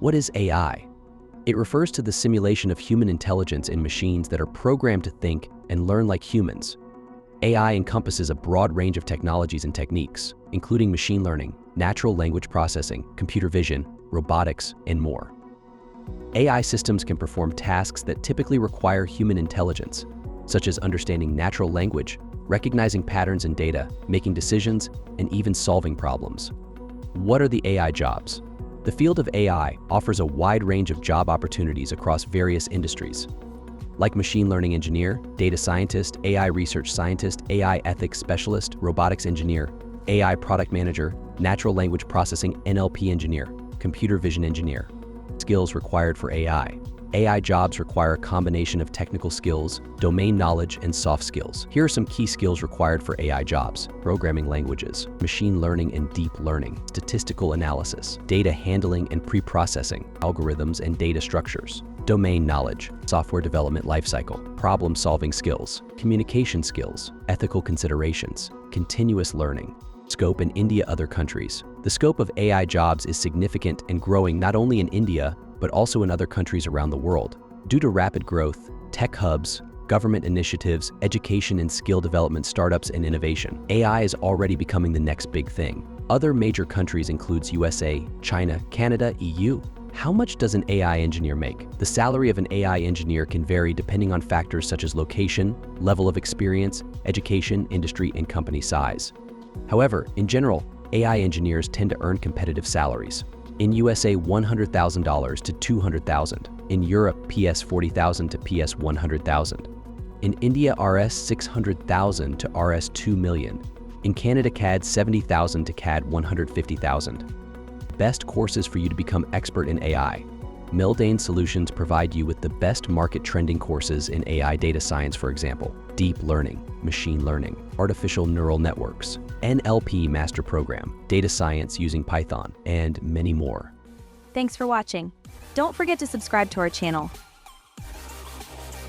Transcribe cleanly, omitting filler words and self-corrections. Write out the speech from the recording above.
What is AI? It refers to the simulation of human intelligence in machines that are programmed to think and learn like humans. AI encompasses a broad range of technologies and techniques, including machine learning, natural language processing, computer vision, robotics, and more. AI systems can perform tasks that typically require human intelligence, such as understanding natural language, recognizing patterns in data, making decisions, and even solving problems. What are the AI jobs? The field of AI offers a wide range of job opportunities across various industries, like machine learning engineer, data scientist, AI research scientist, AI ethics specialist, robotics engineer, AI product manager, natural language processing NLP engineer, computer vision engineer. Skills required for AI. AI jobs require a combination of technical skills, domain knowledge, and soft skills. Here are some key skills required for AI jobs: programming languages, machine learning and deep learning, statistical analysis, data handling and pre-processing, algorithms and data structures, domain knowledge, software development lifecycle, problem-solving skills, communication skills, ethical considerations, continuous learning. Scope in India, other countries. The scope of AI jobs is significant and growing not only in India, but also in other countries around the world. Due to rapid growth, tech hubs, government initiatives, education and skill development startups, and innovation, AI is already becoming the next big thing. Other major countries includes USA, China, Canada, EU. How much does an AI engineer make? The salary of an AI engineer can vary depending on factors such as location, level of experience, education, industry, and company size. However, in general, AI engineers tend to earn competitive salaries. In USA, $100,000 to $200,000. In Europe, PS $40,000 to PS $100,000. In India, Rs $600,000 to Rs $2 million. In Canada, CAD $70,000 to CAD $150,000. Best courses for you to become expert in AI. Mildain Solutions provide you with the best market trending courses in AI data science, for example, deep learning, machine learning, artificial neural networks, NLP master program, data science using Python, and many more. Thanks for watching. Don't forget to subscribe to our channel.